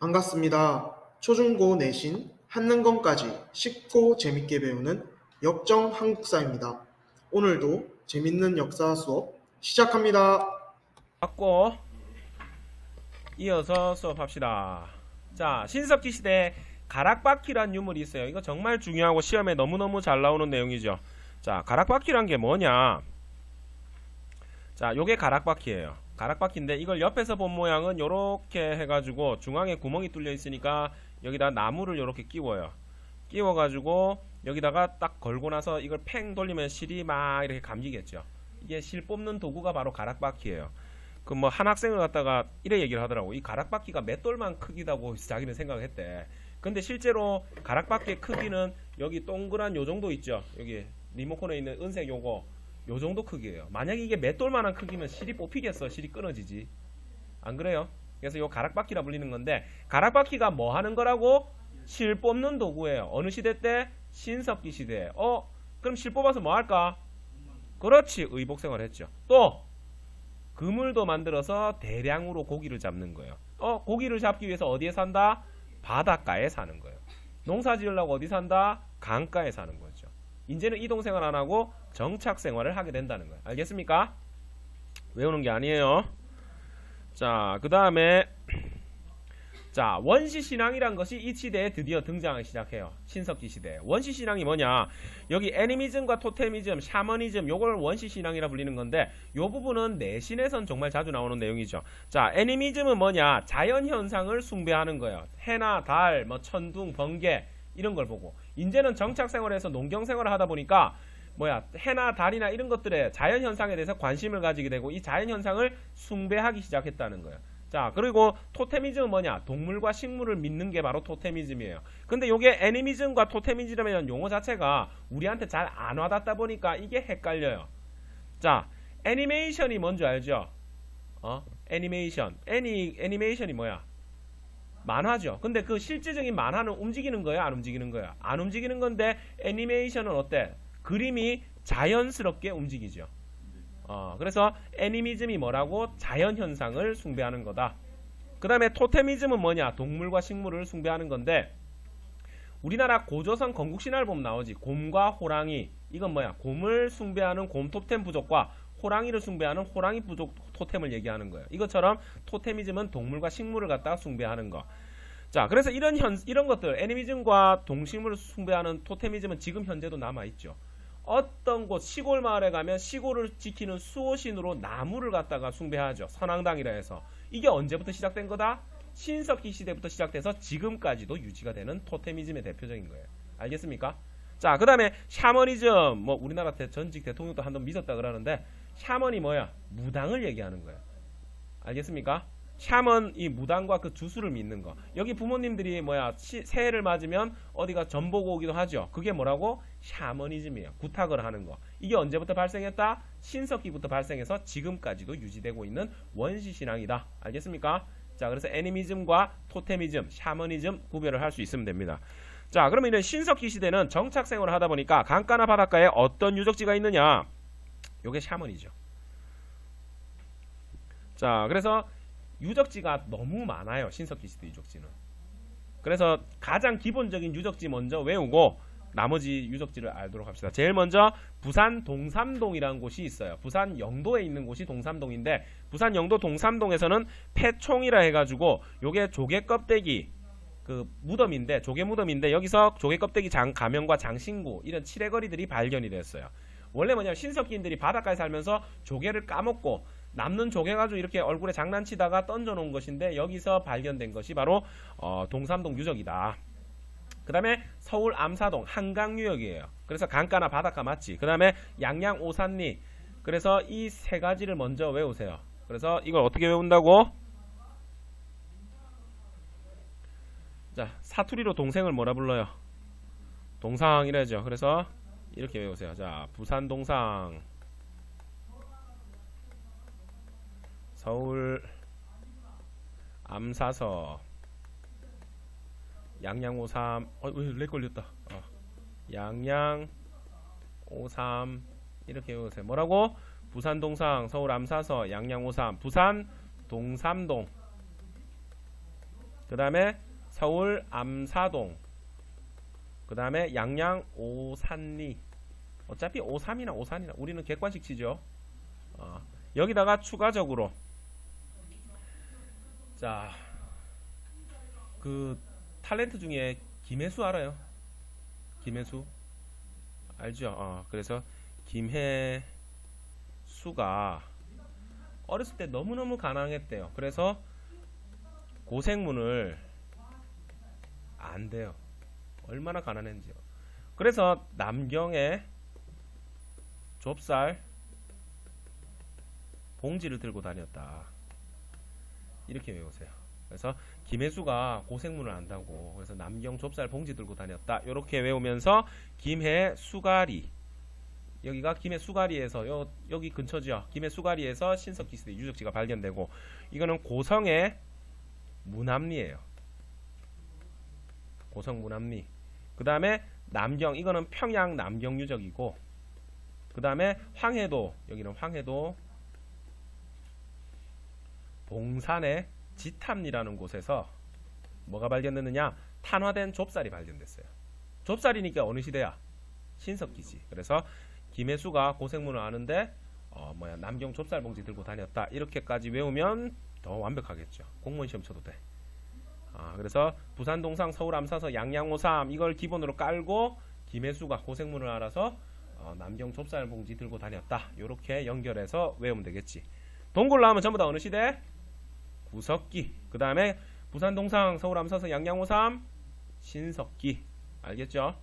반갑습니다. 초중고 내신 한능검까지 쉽고 재밌게 배우는 역정 한국사입니다. 오늘도 재밌는 역사 수업 시작합니다. 받고 이어서 수업합시다. 자, 신석기 시대에 가락바퀴란 유물이 있어요. 이거 정말 중요하고 시험에 너무너무 잘 나오는 내용이죠. 자, 가락바퀴란 게 뭐냐? 자, 요게 가락바퀴예요. 가락바퀴인데 이걸 옆에서 본 모양은 요렇게 해가지고 중앙에 구멍이 뚫려 있으니까 여기다 나무를 요렇게 끼워요. 끼워가지고 여기다가 딱 걸고 나서 이걸 팽 돌리면 실이 막 이렇게 감기겠죠. 이게 실 뽑는 도구가 바로 가락바퀴예요. 그 뭐 한 학생을 갖다가 이래 얘기를 하더라고. 이 가락바퀴가 맷돌만 크기다고 자기는 생각했대. 근데 실제로 가락바퀴의 크기는 여기 동그란 요 정도 있죠. 여기 리모컨에 있는 은색 요거 요 정도 크기예요. 만약에 이게 맷돌만한 크기면 실이 뽑히겠어. 실이 끊어지지. 안 그래요? 그래서 요 가락바퀴라 불리는 건데, 가락바퀴가 뭐 하는 거라고? 실 뽑는 도구예요. 어느 시대 때? 신석기 시대에. 그럼 실 뽑아서 뭐 할까? 그렇지, 의복생활 했죠. 또 그물도 만들어서 대량으로 고기를 잡는 거예요. 고기를 잡기 위해서 어디에 산다? 바닷가에 사는 거예요. 농사 지으려고 어디 산다? 강가에 사는 거죠. 이제는 이동생활 안 하고 정착생활을 하게 된다는 거예요. 알겠습니까? 외우는 게 아니에요. 자, 그 다음에 자, 원시신앙이란 것이 이 시대에 드디어 등장하기 시작해요. 신석기 시대에. 원시신앙이 뭐냐? 여기 애니미즘과 토테미즘, 샤머니즘, 요걸 원시신앙이라 불리는 건데, 요 부분은 내신에선 정말 자주 나오는 내용이죠. 자, 애니미즘은 뭐냐? 자연현상을 숭배하는 거예요. 해나 달, 뭐 천둥, 번개 이런 걸 보고, 이제는 정착생활에서 농경생활을 하다 보니까 해나 달이나 이런 것들의 자연현상에 대해서 관심을 가지게 되고, 이 자연현상을 숭배하기 시작했다는 거예요. 자, 그리고 토테미즘은 뭐냐? 동물과 식물을 믿는 게 바로 토테미즘이에요. 근데 요게 애니미즘과 토테미즘이라는 용어 자체가 우리한테 잘 안 와닿다 보니까 이게 헷갈려요. 자, 애니메이션이 뭔지 알죠? 애니메이션이 뭐야? 만화죠. 근데 그 실제적인 만화는 움직이는 거야, 안 움직이는 거야? 안 움직이는 건데 애니메이션은 어때? 그림이 자연스럽게 움직이죠. 그래서 애니미즘이 뭐라고? 자연현상을 숭배하는 거다. 그 다음에 토테미즘은 뭐냐? 동물과 식물을 숭배하는 건데, 우리나라 고조선 건국신화를 보면 나오지. 곰과 호랑이. 이건 뭐야? 곰을 숭배하는 곰 토템 부족과 호랑이를 숭배하는 호랑이 부족 토템을 얘기하는 거예요. 이것처럼 토테미즘은 동물과 식물을 갖다가 숭배하는 거. 자, 그래서 이런 것들, 애니미즘과 동식물을 숭배하는 토테미즘은 지금 현재도 남아있죠. 어떤 곳 시골 마을에 가면 시골을 지키는 수호신으로 나무를 갖다가 숭배하죠. 선앙당이라 해서. 이게 언제부터 시작된 거다? 신석기 시대부터 시작돼서 지금까지도 유지가 되는 토테미즘의 대표적인 거예요. 알겠습니까? 자, 그 다음에 샤머니즘. 뭐 우리나라 전직 대통령도 한번 믿었다 그러는데, 샤먼이 뭐야? 무당을 얘기하는 거예요. 알겠습니까? 샤먼, 이 무당과 그 주술을 믿는 거. 여기 부모님들이 새해를 맞으면 어디가 전 보고 오기도 하죠. 그게 뭐라고? 샤머니즘이에요. 구탁을 하는 거. 이게 언제부터 발생했다? 신석기부터 발생해서 지금까지도 유지되고 있는 원시신앙이다. 알겠습니까? 자, 그래서 애니미즘과 토테미즘, 샤머니즘 구별을 할 수 있으면 됩니다. 자, 그러면 이런 신석기 시대는 정착생활을 하다 보니까 강가나 바닷가에 어떤 유적지가 있느냐? 요게 샤먼이죠. 자, 그래서 유적지가 너무 많아요. 신석기 시대 유적지는. 그래서 가장 기본적인 유적지 먼저 외우고 나머지 유적지를 알도록 합시다. 제일 먼저 부산 동삼동이라는 곳이 있어요. 부산 영도에 있는 곳이 동삼동인데, 부산 영도 동삼동에서는 폐총이라 해가지고 요게 조개 껍데기 그 무덤인데, 조개 무덤인데, 여기서 조개 껍데기 가면과 장신구 이런 칠해거리들이 발견이 됐어요. 원래 뭐냐면 신석기인들이 바닷가에 살면서 조개를 까먹고 남는 조개 가지고 이렇게 얼굴에 장난치다가 던져놓은 것인데, 여기서 발견된 것이 바로 동삼동 유적이다. 그 다음에 서울 암사동 한강유역이에요. 그래서 강가나 바닷가 맞지. 그 다음에 양양 오산리. 그래서 이 세 가지를 먼저 외우세요. 그래서 이걸 어떻게 외운다고? 자, 사투리로 동생을 뭐라 불러요? 동상이라죠. 그래서 이렇게 외우세요. 자, 부산 동상, 서울 암사서, 양양오삼. 왜 렉 걸렸다. 양양오삼 이렇게 외우세요. 뭐라고? 부산 동상, 서울 암사서, 양양오삼, 부산 동삼동. 그 다음에 서울 암사동, 그 다음에 양양 오산리. 어차피 오삼이나 오산이나 우리는 객관식 치죠. 여기다가 추가적으로 자, 그 탤런트 중에 김혜수 알아요? 김혜수 알죠? 그래서 김혜수가 어렸을 때 너무너무 가난했대요. 그래서 고생문을 안 돼요. 얼마나 가난했는지요. 그래서 남경에 좁쌀 봉지를 들고 다녔다. 이렇게 외우세요. 그래서 김혜수가 고생문을 안다고, 그래서 남경 좁쌀 봉지 들고 다녔다. 이렇게 외우면서 김해수가리, 여기가 김해수가리에서 여기 근처죠. 김해수가리에서 신석기 시대 유적지가 발견되고, 이거는 고성의 문암리예요. 고성 문암리. 그 다음에 남경, 이거는 평양 남경 유적이고, 그 다음에 황해도, 여기는 황해도 봉산의 지탐리라는 곳에서 뭐가 발견됐느냐? 탄화된 좁쌀이 발견됐어요. 좁쌀이니까 어느 시대야? 신석기지. 그래서 김혜수가 고생문을 아는데 남경 좁쌀 봉지 들고 다녔다. 이렇게까지 외우면 더 완벽하겠죠. 공무원 시험 쳐도 돼. 그래서 부산 동상 서울 암사서 양양오삼 이걸 기본으로 깔고 김혜수가 고생문을 알아서 남경 좁쌀 봉지 들고 다녔다. 이렇게 연결해서 외우면 되겠지. 동굴 나오면 전부 다 어느 시대? 구석기. 그 다음에 부산 동상 서울 암사서 양양오삼 신석기. 알겠죠?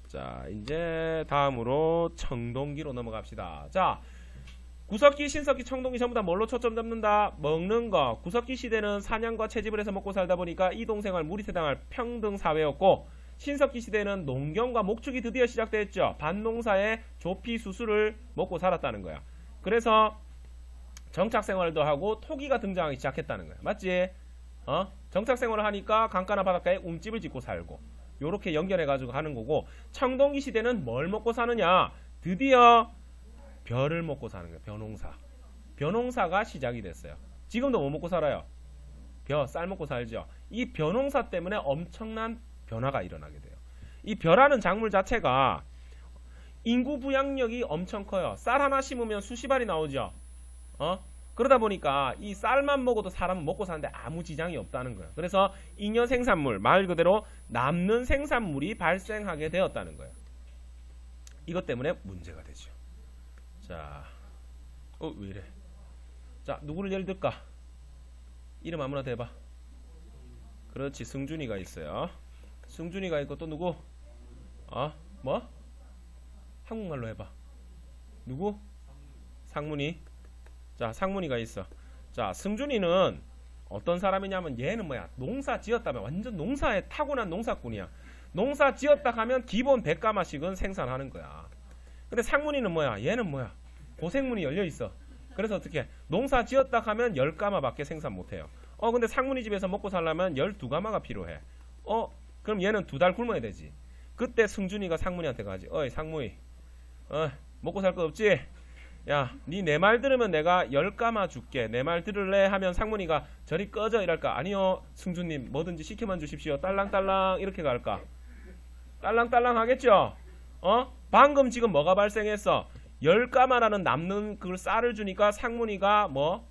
자, 이제 다음으로 청동기로 넘어갑시다. 자, 구석기, 신석기, 청동기 전부 다 뭘로 초점 잡는다? 먹는 거. 구석기 시대는 사냥과 채집을 해서 먹고 살다 보니까 이동생활, 무리세당할 평등 사회였고, 신석기 시대는 농경과 목축이 드디어 시작됐죠. 밭농사에 조피, 수수를 먹고 살았다는 거야. 그래서 정착생활도 하고 토기가 등장하기 시작했다는 거야. 맞지? 정착생활을 하니까 강가나 바닷가에 움집을 짓고 살고, 요렇게 연결해가지고 하는 거고, 청동기 시대는 뭘 먹고 사느냐? 드디어 벼를 먹고 사는 거예요. 벼농사. 벼농사가 시작이 됐어요. 지금도 뭐 먹고 살아요? 벼, 쌀 먹고 살죠. 이 벼농사 때문에 엄청난 변화가 일어나게 돼요. 이 벼라는 작물 자체가 인구 부양력이 엄청 커요. 쌀 하나 심으면 수십 알이 나오죠. 그러다 보니까 이 쌀만 먹어도 사람은 먹고 사는데 아무 지장이 없다는 거예요. 그래서 잉여 생산물, 말 그대로 남는 생산물이 발생하게 되었다는 거예요. 이것 때문에 문제가 되죠. 자, 왜 이래? 자, 누구를 예를 들까? 이름 아무나 대봐. 그렇지, 승준이가 있어요. 승준이가 있고 또 누구? 뭐? 한국말로 해봐. 누구? 상문이. 자, 상문이가 있어. 자, 승준이는 어떤 사람이냐면 얘는 뭐야? 농사 지었다면 완전 농사에 타고난 농사꾼이야. 농사 지었다 하면 기본 100가마씩은 생산하는 거야. 근데 상문이는 뭐야? 얘는 뭐야? 고생문이 열려 있어. 그래서 어떻게? 농사 지었다 하면 10가마밖에 생산 못 해요. 근데 상문이 집에서 먹고 살려면 12가마가 필요해. 그럼 얘는 2달 굶어야 되지. 그때 승준이가 상문이한테 가지. 어이, 상무이. 먹고 살 거 없지? 야, 니 내 말 들으면 내가 10가마 줄게. 내 말 들을래? 하면 상문이가 저리 꺼져 이랄까? 아니요, 승준님 뭐든지 시켜만 주십시오. 딸랑딸랑 이렇게 갈까? 딸랑딸랑 하겠죠? 방금 지금 뭐가 발생했어? 10가마라는 남는 그 쌀을 주니까 상문이가 뭐?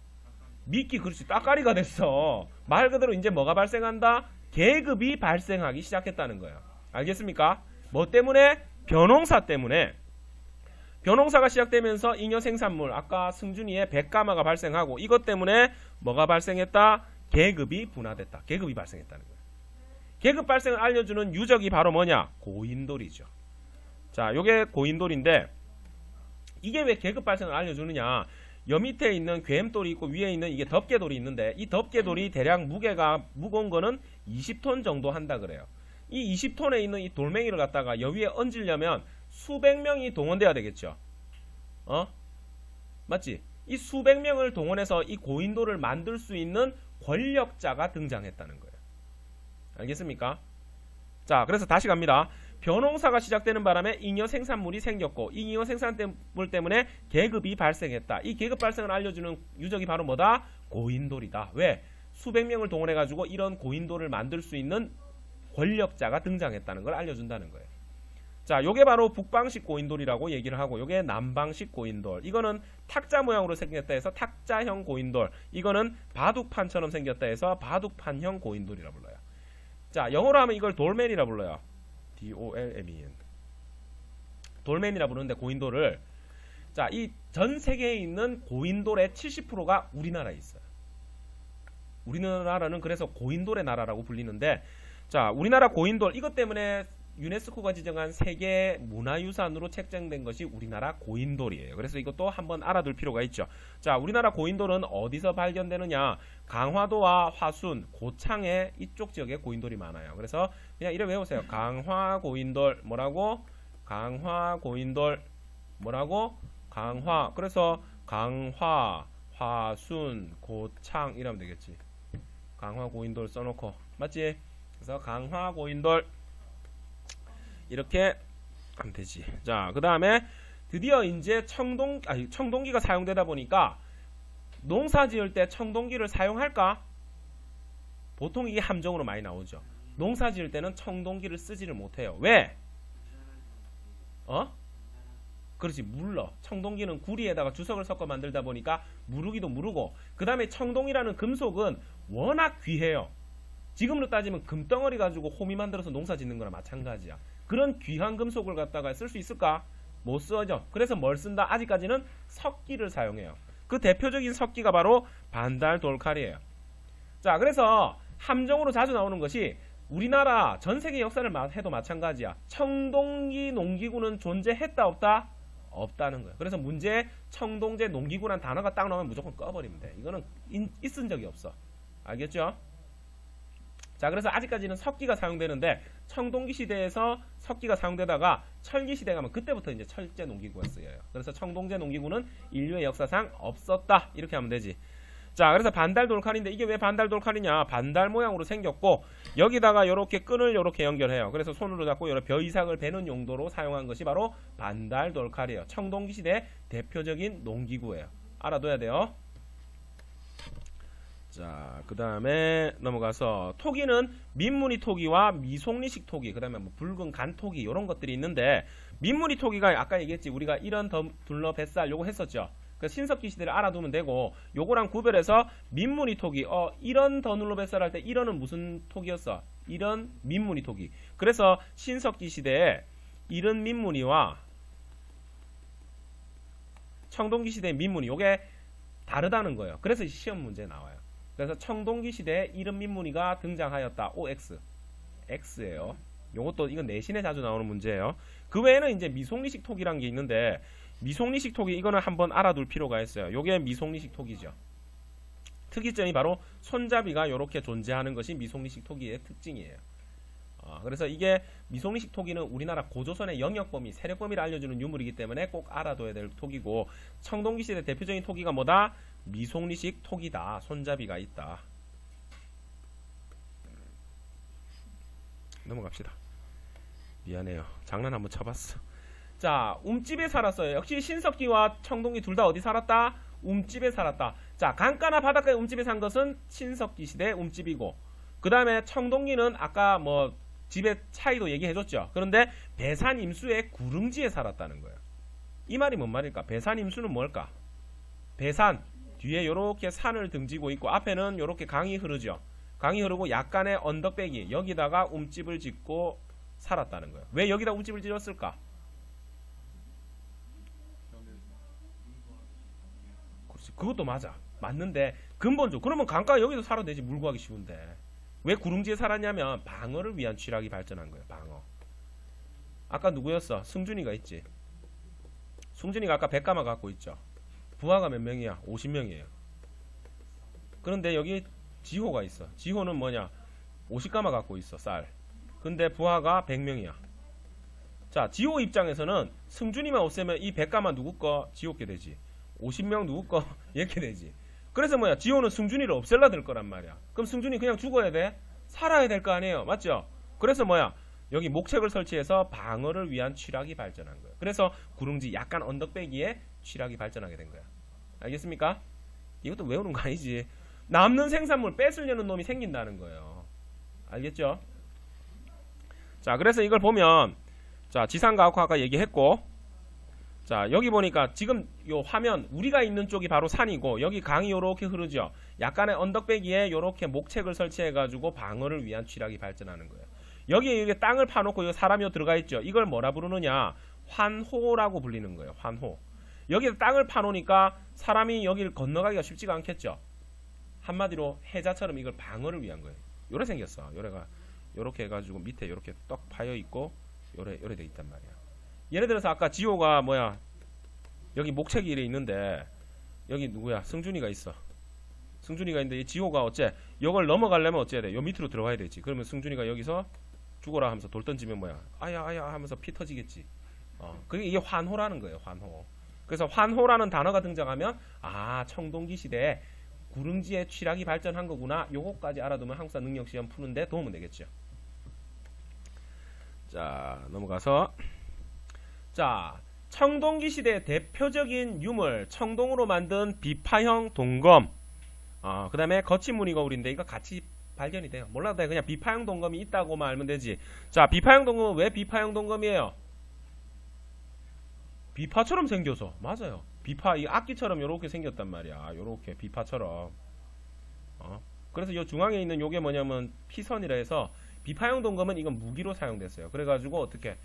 미끼, 그렇지, 따까리가 됐어. 말 그대로 이제 뭐가 발생한다? 계급이 발생하기 시작했다는 거예요. 알겠습니까? 뭐 때문에? 벼농사 때문에. 벼농사가 시작되면서 잉여 생산물, 아까 승준이의 100가마가 발생하고, 이것 때문에 뭐가 발생했다? 계급이 분화됐다. 계급이 발생했다는 거예요. 계급 발생을 알려주는 유적이 바로 뭐냐? 고인돌이죠. 자, 요게 고인돌인데, 이게 왜 계급 발생을 알려주느냐? 여 밑에 있는 괴엠돌이 있고 위에 있는 이게 덮개돌이 있는데, 이 덮개돌이 대략 무게가 무거운 거는 20톤 정도 한다 그래요. 이 20톤에 있는 이 돌멩이를 갖다가 여 위에 얹으려면 수백 명이 동원돼야 되겠죠. 맞지? 이 수백 명을 동원해서 이 고인돌을 만들 수 있는 권력자가 등장했다는 거예요. 알겠습니까? 자, 그래서 다시 갑니다. 벼농사가 시작되는 바람에 잉여 생산물이 생겼고, 이 잉여 생산물 때문에 계급이 발생했다. 이 계급 발생을 알려주는 유적이 바로 뭐다? 고인돌이다. 왜? 수백 명을 동원해가지고 이런 고인돌을 만들 수 있는 권력자가 등장했다는 걸 알려준다는 거예요. 자, 요게 바로 북방식 고인돌이라고 얘기를 하고, 요게 남방식 고인돌. 이거는 탁자 모양으로 생겼다 해서 탁자형 고인돌. 이거는 바둑판처럼 생겼다 해서 바둑판형 고인돌이라 불러요. 자, 영어로 하면 이걸 돌맨이라 불러요. D-O-L-M-E-N. 돌맨이라 부르는데 고인돌을, 자, 이 전 세계에 있는 고인돌의 70%가 우리나라에 있어요. 우리나라는 그래서 고인돌의 나라라고 불리는데, 자, 우리나라 고인돌, 이것 때문에 유네스코가 지정한 세계 문화유산으로 책정된 것이 우리나라 고인돌이에요. 그래서 이것도 한번 알아둘 필요가 있죠. 자, 우리나라 고인돌은 어디서 발견되느냐? 강화도와 화순, 고창에 이쪽 지역에 고인돌이 많아요. 그래서 그냥 이래 외우세요. 강화 고인돌, 뭐라고? 강화 고인돌, 뭐라고? 강화. 그래서 강화, 화순, 고창 이러면 되겠지. 강화 고인돌 써놓고, 맞지? 그래서 강화 고인돌 이렇게 하면 되지. 자, 그 다음에 드디어 이제 청동기가 사용되다 보니까 농사 지을 때 청동기를 사용할까? 보통 이게 함정으로 많이 나오죠. 농사 지을 때는 청동기를 쓰지를 못해요. 왜? 그렇지, 물러. 청동기는 구리에다가 주석을 섞어 만들다 보니까 무르기도 무르고, 그 다음에 청동이라는 금속은 워낙 귀해요. 지금으로 따지면 금덩어리 가지고 호미 만들어서 농사 짓는 거랑 마찬가지야. 그런 귀한 금속을 갖다가 쓸 수 있을까? 못 쓰죠. 그래서 뭘 쓴다? 아직까지는 석기를 사용해요. 그 대표적인 석기가 바로 반달 돌칼이에요. 자, 그래서 함정으로 자주 나오는 것이 우리나라 전 세계 역사를 해도 마찬가지야. 청동기 농기구는 존재했다 없다? 없다는 거예요. 그래서 문제에 청동제 농기구란 단어가 딱 나오면 무조건 꺼버리면 돼. 이거는 있은 적이 없어. 알겠죠? 자, 그래서 아직까지는 석기가 사용되는데, 청동기 시대에서 석기가 사용되다가 철기 시대 가면 그때부터 이제 철제 농기구가 쓰여요. 그래서 청동제 농기구는 인류의 역사상 없었다, 이렇게 하면 되지. 자, 그래서 반달 돌칼인데 이게 왜 반달 돌칼이냐? 반달 모양으로 생겼고 여기다가 이렇게 끈을 이렇게 연결해요. 그래서 손으로 잡고 여러 벼 이상을 베는 용도로 사용한 것이 바로 반달 돌칼이에요. 청동기 시대 대표적인 농기구예요. 알아둬야 돼요. 자, 그 다음에 넘어가서 토기는 민무늬 토기와 미송리식 토기, 그 다음에 뭐 붉은 간토기 이런 것들이 있는데, 민무늬 토기가 아까 얘기했지, 우리가 이런 둘러 뱃살 요거 했었죠. 그 신석기 시대를 알아두면 되고, 요거랑 구별해서 민무늬 토기, 이런 더눌러 뱃살 할 때 이런은 무슨 토기였어? 이런 민무늬 토기. 그래서 신석기 시대에 이런 민무늬와 청동기 시대의 민무늬 요게 다르다는 거예요. 그래서 시험 문제에 나와요. 그래서 청동기 시대에 이런 민무늬가 등장하였다. OX. X예요. 요것도 이건 내신에 자주 나오는 문제예요. 그 외에는 이제 미송리식 토기라는 게 있는데, 미송리식 토기 이거는 한번 알아둘 필요가 있어요. 요게 미송리식 토기죠. 특이점이 바로 손잡이가 이렇게 존재하는 것이 미송리식 토기의 특징이에요. 그래서 이게 미송리식 토기는 우리나라 고조선의 영역 범위, 세력 범위를 알려주는 유물이기 때문에 꼭 알아둬야 될 토기고, 청동기 시대 대표적인 토기가 뭐다? 미송리식 토기다. 손잡이가 있다. 넘어갑시다. 미안해요. 장난 한번 쳐봤어. 자, 움집에 살았어요. 역시 신석기와 청동기 둘 다 어디 살았다? 움집에 살았다. 자, 강가나 바닷가에 움집에 산 것은 신석기 시대 움집이고, 그 다음에 청동기는 아까 뭐 집의 차이도 얘기해줬죠. 그런데 배산임수의 구릉지에 살았다는 거예요. 이 말이 뭔 말일까? 배산임수는 뭘까? 배산, 뒤에 이렇게 산을 등지고 있고 앞에는 이렇게 강이 흐르죠. 강이 흐르고 약간의 언덕배기, 여기다가 움집을 짓고 살았다는 거예요. 왜 여기다 움집을 지었을까? 그렇지, 그것도 맞아. 맞는데 근본적으로 그러면 강가 여기도 살아도 되지. 물 구하기 쉬운데. 왜 구릉지에 살았냐면 방어를 위한 취락이 발전한 거예요. 방어. 아까 누구였어? 승준이가 있지. 승준이가 아까 100가마 갖고 있죠. 부하가 몇 명이야? 50명이에요. 그런데 여기 지호가 있어. 지호는 뭐냐? 50가마 갖고 있어. 쌀. 근데 부하가 100명이야. 자, 지호 입장에서는 승준이만 없애면 이 100가마 누구 거? 지호께 되지. 50명 누구 거? 이렇게 되지. 그래서 뭐야? 지호는 승준이를 없앨라 될 거란 말이야. 그럼 승준이 그냥 죽어야 돼? 살아야 될 거 아니에요. 맞죠? 그래서 뭐야? 여기 목책을 설치해서 방어를 위한 취락이 발전한 거예요. 그래서 구릉지 약간 언덕배기에 취락이 발전하게 된 거야. 알겠습니까? 이것도 외우는 거 아니지. 남는 생산물 뺏으려는 놈이 생긴다는 거예요. 알겠죠? 자, 그래서 이걸 보면 자, 지상가옥화 아까 얘기했고, 자, 여기 보니까 지금 요 화면 우리가 있는 쪽이 바로 산이고 여기 강이 요렇게 흐르죠. 약간의 언덕배기에 요렇게 목책을 설치해 가지고 방어를 위한 취락이 발전하는 거예요. 여기에 이게 땅을 파놓고 여기 사람이 들어가 있죠. 이걸 뭐라 부르느냐? 환호라고 불리는 거예요. 환호. 여기에 땅을 파놓으니까 사람이 여기를 건너가기가 쉽지가 않겠죠. 한마디로 해자처럼 이걸 방어를 위한 거예요. 요래 생겼어. 요래가 요렇게 해가지고 밑에 요렇게 떡 파여 있고 요래 돼 있단 말이야. 예를 들어서 아까 지호가 뭐야, 여기 목책이 이래 있는데 여기 누구야, 승준이가 있어. 승준이가 있는데 이 지호가 어째 이걸 넘어가려면 어째야 돼? 요 밑으로 들어가야 되지. 그러면 승준이가 여기서 죽어라 하면서 돌 던지면 뭐야, 아야 아야 하면서 피 터지겠지. 그게 이게 환호라는 거예요. 환호. 그래서 환호라는 단어가 등장하면 아, 청동기 시대에 구릉지의 취락이 발전한 거구나. 요거까지 알아두면 한국사 능력 시험 푸는데 도움은 되겠죠. 자, 넘어가서 자, 청동기 시대의 대표적인 유물, 청동으로 만든 비파형 동검, 그 다음에 거친 무늬 거울인데 이거 같이 발견이 돼요. 몰라도 돼. 그냥 비파형 동검이 있다고만 알면 되지. 자, 비파형 동검은 왜 비파형 동검이에요? 비파처럼 생겨서. 맞아요. 비파, 이 악기처럼 요렇게 생겼단 말이야. 요렇게 비파처럼. 그래서 요 중앙에 있는 요게 뭐냐면 피선이라 해서 비파형 동검은 이건 무기로 사용됐어요. 그래가지고 어떻게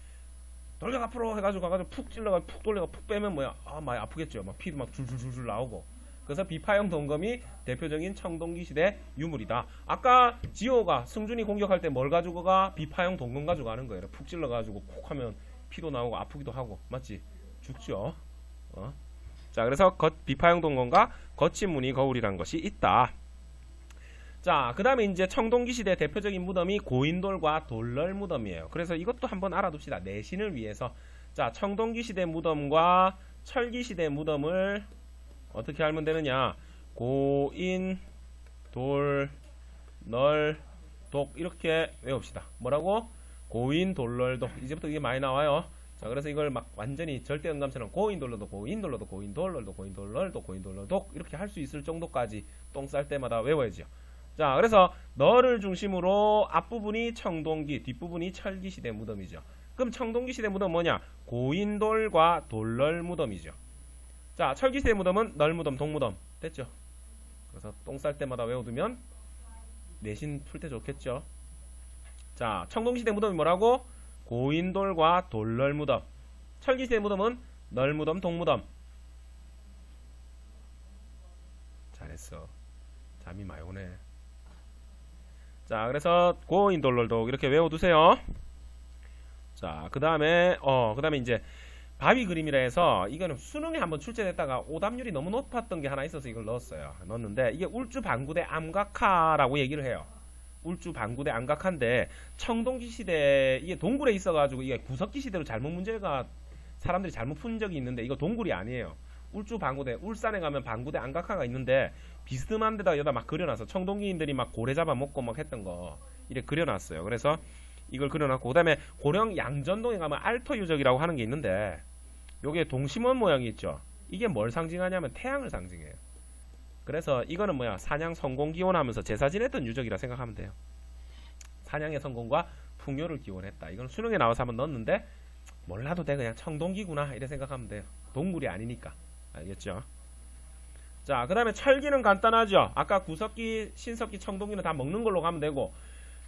돌려 앞으로 해가지고 가가지고 푹 찔러가 푹 돌려가 푹 빼면 뭐야, 아 많이 아프겠죠. 막 피도 막 줄줄줄 나오고. 그래서 비파형 동검이 대표적인 청동기 시대 유물이다. 아까 지호가 승준이 공격할 때 뭘 가지고 가? 비파형 동검 가지고 가는 거예요. 푹 찔러가지고 콕 하면 피도 나오고 아프기도 하고, 맞지? 죽죠. 자, 그래서 비파형 동검과 거친 무늬 거울이란 것이 있다. 자, 그 다음에 이제 청동기 시대 대표적인 무덤이 고인돌과 돌널 무덤이에요. 그래서 이것도 한번 알아둡시다. 내신을 위해서. 자, 청동기 시대 무덤과 철기 시대 무덤을 어떻게 알면 되느냐? 고인, 돌, 널, 독 이렇게 외웁시다. 뭐라고? 고인, 돌, 널, 독. 이제부터 이게 많이 나와요. 자, 그래서 이걸 막 완전히 절대음감처럼 고인돌러도 고인돌러도 고인돌러도 고인돌러도 고인돌러도 이렇게 할 수 있을 정도까지 똥 쌀 때마다 외워야죠. 자, 그래서 너를 중심으로 앞부분이 청동기, 뒷부분이 철기시대 무덤이죠. 그럼 청동기 시대 무덤 뭐냐? 고인돌과 돌널 무덤이죠. 자, 철기시대 무덤은 널무덤, 동무덤. 됐죠? 그래서 똥 쌀 때마다 외워두면 내신 풀 때 좋겠죠. 자, 청동시대 무덤이 뭐라고? 고인돌과 돌널 무덤. 철기시대 무덤은 널무덤, 동무덤. 잘했어. 잠이 많이 오네. 자, 그래서 고인, 돌, 널, 독 이렇게 외워두세요. 자, 그 다음에 이제 바위 그림이라 해서 이거는 수능에 한번 출제됐다가 오답률이 너무 높았던 게 하나 있어서 이걸 넣었는데 이게 울주방구대 암각화라고 얘기를 해요. 울주방구대 암각화인데 청동기 시대 이게 동굴에 있어가지고 이게 구석기 시대로 잘못 문제가 사람들이 잘못 푼 적이 있는데 이거 동굴이 아니에요. 울주방구대, 울산에 가면 방구대 암각화가 있는데 비스듬한 데다가 여기다 막 그려놨어. 청동기인들이 막 고래 잡아먹고 막 했던 거 이렇게 그려놨어요. 그래서 이걸 그려놨고, 그 다음에 고령 양전동에 가면 알터유적이라고 하는 게 있는데 요게 동심원 모양이 있죠. 이게 뭘 상징하냐면 태양을 상징해요. 그래서 이거는 뭐야, 사냥 성공 기원하면서 제사 지냈던 유적이라 생각하면 돼요. 사냥의 성공과 풍요를 기원했다. 이건 수능에 나와서 한번 넣었는데 몰라도 돼. 그냥 청동기구나 이래 생각하면 돼요. 동물이 아니니까. 알겠죠? 자, 그 다음에 철기는 간단하죠. 아까 구석기, 신석기, 청동기는 다 먹는 걸로 가면 되고,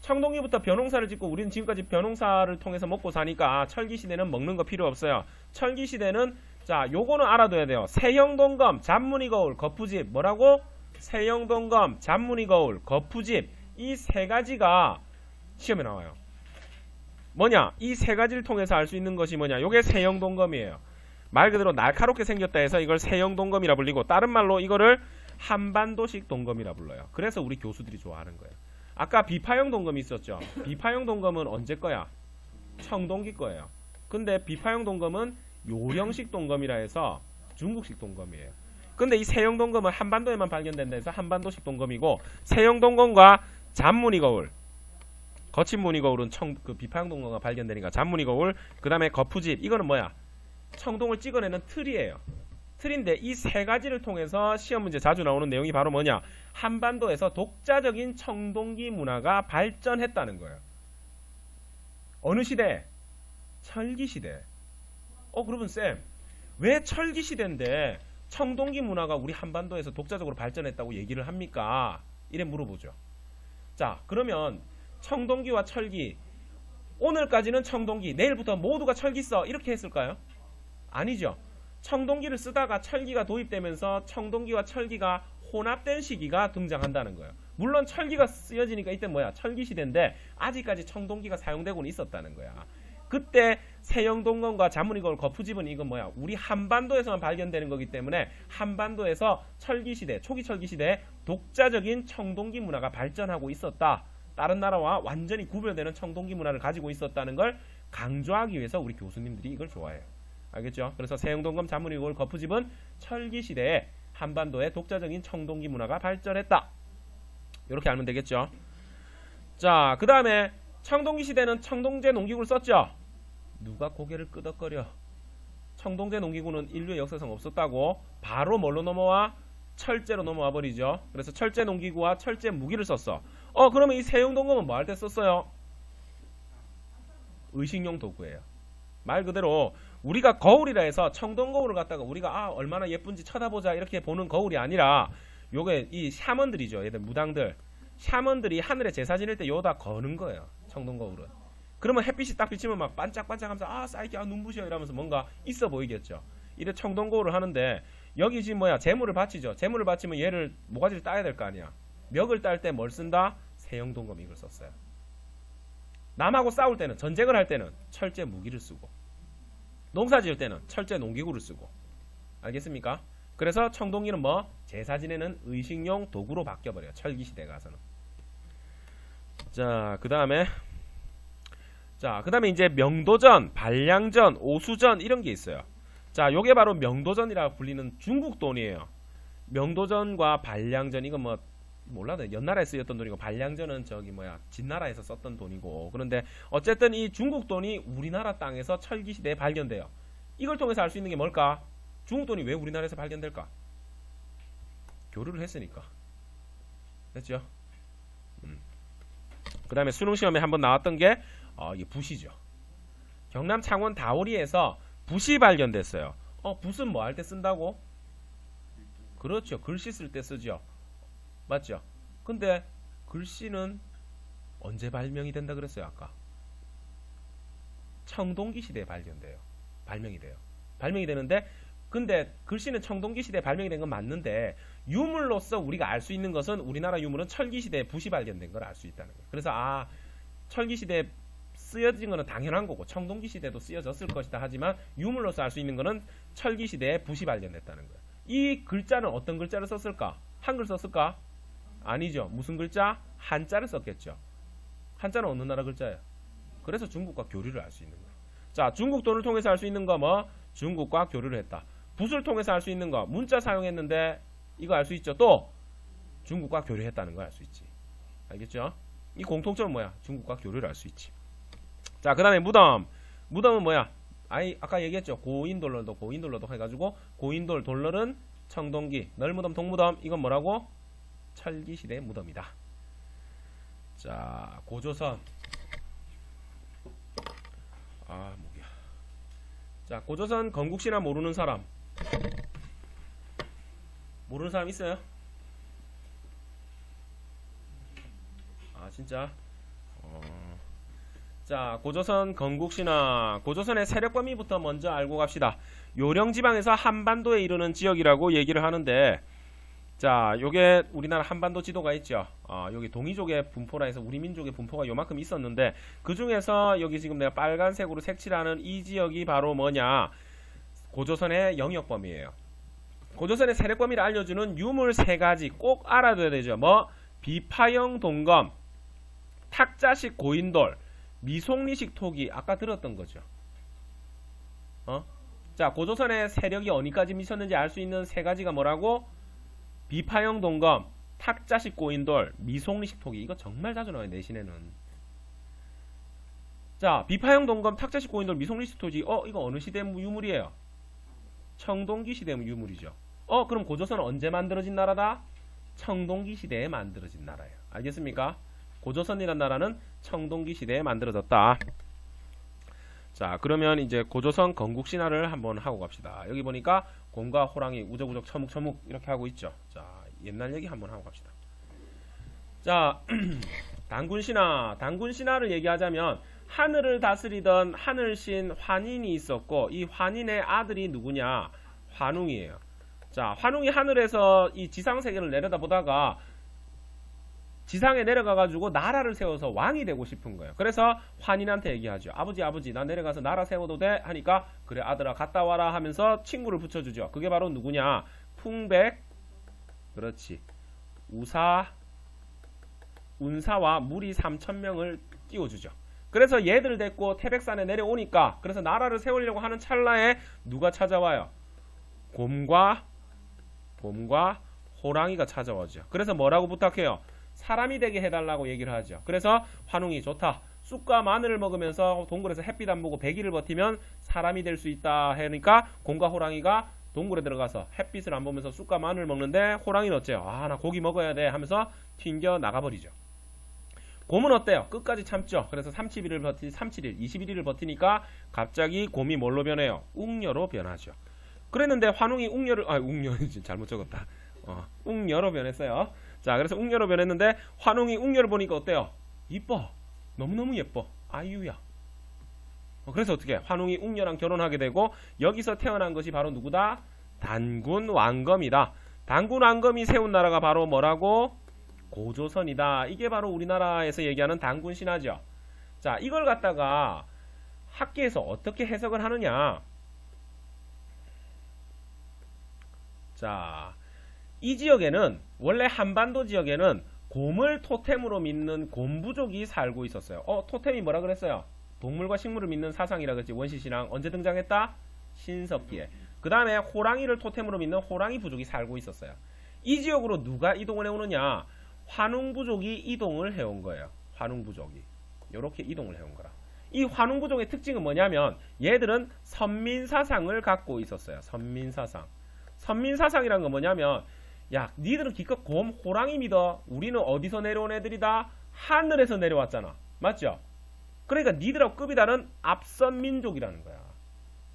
청동기부터 벼농사를 짓고 우리는 지금까지 벼농사를 통해서 먹고 사니까 철기 시대는 먹는 거 필요 없어요. 철기 시대는 자, 요거는 알아둬야 돼요. 세형동검, 잔무늬 거울, 거푸집. 뭐라고? 세형동검, 잔무늬 거울, 거푸집. 이 세 가지가 시험에 나와요. 뭐냐? 이 세 가지를 통해서 알 수 있는 것이 뭐냐? 요게 세형동검이에요. 말 그대로 날카롭게 생겼다 해서 이걸 세형동검이라 불리고, 다른 말로 이거를 한반도식 동검이라 불러요. 그래서 우리 교수들이 좋아하는 거예요. 아까 비파형 동검이 있었죠. 비파형 동검은 언제 거야? 청동기 거예요. 근데 비파형 동검은 요령식 동검이라 해서 중국식 동검이에요. 근데 이 세형 동검은 한반도에만 발견된다 해서 한반도식 동검이고, 세형 동검과 잔무늬 거울, 거친 무늬 거울은 비파형 동검과 발견되니까 잔무늬 거울, 그 다음에 거푸집, 이거는 뭐야? 청동을 찍어내는 틀이에요. 틀린데 이 세 가지를 통해서 시험 문제 자주 나오는 내용이 바로 뭐냐? 한반도에서 독자적인 청동기 문화가 발전했다는 거예요. 어느 시대? 철기 시대. 그러면 쌤, 왜 철기 시대인데 청동기 문화가 우리 한반도에서 독자적으로 발전했다고 얘기를 합니까? 이래 물어보죠. 자, 그러면 청동기와 철기, 오늘까지는 청동기, 내일부터 모두가 철기 써, 이렇게 했을까요? 아니죠. 청동기를 쓰다가 철기가 도입되면서 청동기와 철기가 혼합된 시기가 등장한다는 거예요. 물론 철기가 쓰여지니까 이때 뭐야? 철기 시대인데 아직까지 청동기가 사용되고는 있었다는 거야. 그때 세영동검과 자문이걸 거푸집은 이건 뭐야? 우리 한반도에서만 발견되는 거기 때문에 한반도에서 철기 시대, 초기 철기 시대에 독자적인 청동기 문화가 발전하고 있었다. 다른 나라와 완전히 구별되는 청동기 문화를 가지고 있었다는 걸 강조하기 위해서 우리 교수님들이 이걸 좋아해요. 알겠죠? 그래서 세영동검, 자문이걸 거푸집은 철기 시대에 한반도에 독자적인 청동기 문화가 발전했다. 이렇게 알면 되겠죠? 자, 그 다음에 청동기 시대는 청동제 농기구를 썼죠? 누가 고개를 끄덕거려? 청동제 농기구는 인류의 역사상 없었다고 바로 뭘로 넘어와? 철제로 넘어와 버리죠. 그래서 철제 농기구와 철제 무기를 썼어. 그러면 이 세영동검은 뭐 할 때 썼어요? 의식용 도구예요. 말 그대로 우리가 거울이라 해서 청동거울을 갖다가 우리가 얼마나 예쁜지 쳐다보자 이렇게 보는 거울이 아니라 요게 이 샤먼들이죠. 얘들 무당들. 샤먼들이 하늘에 제사 지낼 때 요다 거는 거예요. 청동거울은. 그러면 햇빛이 딱 비치면 막 반짝반짝하면서 사이키 눈부셔 이러면서 뭔가 있어 보이겠죠. 이래 청동거울을 하는데 여기 지금 뭐야? 재물을 바치죠. 재물을 바치면 얘를 모가지를 따야 될 거 아니야. 멱을 딸 때 뭘 쓴다? 세영동검 이걸 썼어요. 남하고 싸울 때는, 전쟁을 할 때는 철제 무기를 쓰고, 농사 지을 때는 철제 농기구를 쓰고. 알겠습니까? 그래서 청동기는 뭐? 제사 지내는 의식용 도구로 바뀌어버려요. 철기 시대 가서는. 자, 그 다음에 이제 명도전, 반량전, 오수전 이런 게 있어요. 자, 요게 바로 명도전이라고 불리는 중국 돈이에요. 명도전과 반량전 이건 뭐 몰라도 연나라에 쓰였던 돈이고, 반량전은 진나라에서 썼던 돈이고. 그런데 어쨌든 이 중국 돈이 우리나라 땅에서 철기 시대에 발견돼요. 이걸 통해서 알 수 있는 게 뭘까? 중국 돈이 왜 우리나라에서 발견될까? 교류를 했으니까. 됐죠? 그 다음에 수능 시험에 한번 나왔던 게 이게 붓이죠. 경남 창원 다오리에서 붓이 발견됐어요. 붓은 뭐 할 때 쓴다고? 그렇죠. 글씨 쓸 때 쓰죠. 맞죠? 근데 글씨는 언제 발명이 된다 그랬어요? 아까 청동기 시대에 발명이 돼요. 발명이 되는데, 근데 글씨는 청동기 시대에 발명이 된 건 맞는데 유물로서 우리가 알 수 있는 것은, 우리나라 유물은 철기 시대에 붓이 발견된 걸 알 수 있다는 거예요. 그래서 철기 시대에 쓰여진 거는 당연한 거고 청동기 시대도 쓰여졌을 것이다. 하지만 유물로서 알 수 있는 거는 철기 시대에 붓이 발견됐다는 거예요. 이 글자는 어떤 글자를 썼을까? 한글 썼을까? 아니죠. 무슨 글자? 한자를 썼겠죠. 한자는 어느 나라 글자예요? 그래서 중국과 교류를 할 수 있는 거예요. 자, 중국 돈을 통해서 할 수 있는 거 뭐? 중국과 교류를 했다. 붓을 통해서 할 수 있는 거, 문자 사용했는데 이거 알 수 있죠. 또 중국과 교류했다는 걸 알 수 있지. 알겠죠? 이 공통점은 뭐야? 중국과 교류를 할 수 있지. 자, 그 다음에 무덤. 무덤은 뭐야? 아까 얘기했죠. 고인돌러도 해가지고, 고인돌, 돌럴은 청동기, 널무덤, 동무덤, 이건 뭐라고? 철기 시대의 무덤이다. 자, 고조선. 목이야. 자, 고조선 건국신화 모르는 사람 있어요? 진짜? 자, 고조선 건국신화. 고조선의 세력 범위부터 먼저 알고 갑시다. 요령지방에서 한반도에 이르는 지역이라고 얘기를 하는데, 자, 요게 우리나라 한반도 지도가 있죠. 여기 동이족의 분포라 해서 우리 민족의 분포가 요만큼 있었는데, 그 중에서 여기 지금 내가 빨간색으로 색칠하는 이 지역이 바로 뭐냐? 고조선의 영역 범위예요. 고조선의 세력 범위를 알려주는 유물 세 가지 꼭 알아둬야 되죠. 뭐? 비파형 동검, 탁자식 고인돌, 미송리식 토기. 아까 들었던 거죠. 자, 고조선의 세력이 어디까지 미쳤는지 알 수 있는 세 가지가 뭐라고? 비파형 동검, 탁자식 고인돌, 미송리식 토기. 이거 정말 자주 나와요, 내신에는. 자, 비파형 동검, 탁자식 고인돌, 미송리식 토기. 이거 어느 시대 유물이에요? 청동기 시대 유물이죠. 그럼 고조선은 언제 만들어진 나라다? 청동기 시대에 만들어진 나라예요. 알겠습니까? 고조선이란 나라는 청동기 시대에 만들어졌다. 자, 그러면 이제 고조선 건국신화를 한번 하고 갑시다. 여기 보니까 곰과 호랑이 우적우적 처묵처묵 이렇게 하고 있죠. 자, 옛날 얘기 한번 하고 갑시다. 자, 단군신화. 단군신화를 얘기하자면 하늘을 다스리던 하늘신 환인이 있었고, 이 환인의 아들이 누구냐? 환웅이에요. 자, 환웅이 하늘에서 이 지상세계를 내려다보다가 지상에 내려가가지고 나라를 세워서 왕이 되고 싶은 거예요. 그래서 환인한테 얘기하죠. 아버지 나 내려가서 나라 세워도 돼? 하니까 그래 아들아 갔다 와라 하면서 친구를 붙여주죠. 그게 바로 누구냐? 풍백, 그렇지, 우사, 운사와 무리 3,000명을 띄워주죠. 그래서 얘들 데리고 태백산에 내려오니까, 그래서 나라를 세우려고 하는 찰나에 누가 찾아와요? 곰과 호랑이가 찾아오죠. 그래서 뭐라고 부탁해요? 사람이 되게 해달라고 얘기를 하죠. 그래서 환웅이 좋다. 쑥과 마늘을 먹으면서 동굴에서 햇빛 안 보고 100일을 버티면 사람이 될 수 있다 하니까 곰과 호랑이가 동굴에 들어가서 햇빛을 안 보면서 쑥과 마늘을 먹는데, 호랑이는 어째요? 나 고기 먹어야 돼 하면서 튕겨 나가버리죠. 곰은 어때요? 끝까지 참죠. 그래서 21일을 버티니까 갑자기 곰이 뭘로 변해요? 웅녀로 변하죠. 그랬는데 환웅이 웅녀 잘못 적었다. 웅녀로 변했어요. 자, 그래서 웅녀로 변했는데 환웅이 웅녀를 보니까 어때요? 이뻐. 너무너무 예뻐. 아유야. 그래서 어떻게? 환웅이 웅녀랑 결혼하게 되고, 여기서 태어난 것이 바로 누구다? 단군 왕검이다. 단군 왕검이 세운 나라가 바로 뭐라고? 고조선이다. 이게 바로 우리나라에서 얘기하는 단군 신화죠. 자, 이걸 갖다가 학계에서 어떻게 해석을 하느냐? 자, 이 지역에는, 원래 한반도 지역에는 곰을 토템으로 믿는 곰부족이 살고 있었어요. 토템이 뭐라 그랬어요? 동물과 식물을 믿는 사상이라 그랬지. 원시신앙 언제 등장했다? 신석기에. 그 다음에 호랑이를 토템으로 믿는 호랑이 부족이 살고 있었어요. 이 지역으로 누가 이동을 해오느냐? 환웅부족이 이동을 해온 거예요. 환웅부족이 이렇게 이동을 해온 거라. 이 환웅부족의 특징은 뭐냐면 얘들은 선민사상을 갖고 있었어요. 선민사상. 선민사상이란 건 뭐냐면, 야, 니들은 기껏 곰, 호랑이 믿어. 우리는 어디서 내려온 애들이다? 하늘에서 내려왔잖아. 맞죠? 그러니까 니들하고 급이 다른 앞선민족이라는 거야.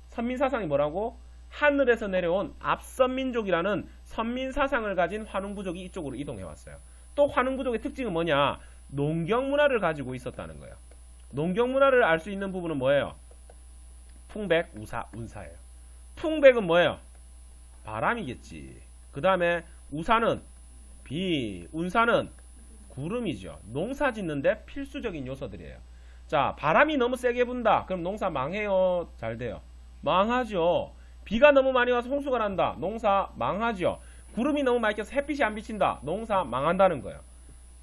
선민사상이 뭐라고? 하늘에서 내려온 앞선민족이라는 선민사상을 가진 환웅부족이 이쪽으로 이동해왔어요. 또 환웅부족의 특징은 뭐냐? 농경문화를 가지고 있었다는 거예요. 농경문화를 알 수 있는 부분은 뭐예요? 풍백, 우사, 운사예요. 풍백은 뭐예요? 바람이겠지. 그 다음에 우사는 비, 운사는 구름이죠. 농사 짓는데 필수적인 요소들이에요. 자, 바람이 너무 세게 분다. 그럼 농사 망해요? 잘 돼요? 망하죠. 비가 너무 많이 와서 홍수가 난다. 농사 망하죠. 구름이 너무 많이 껴서 햇빛이 안 비친다. 농사 망한다는 거예요.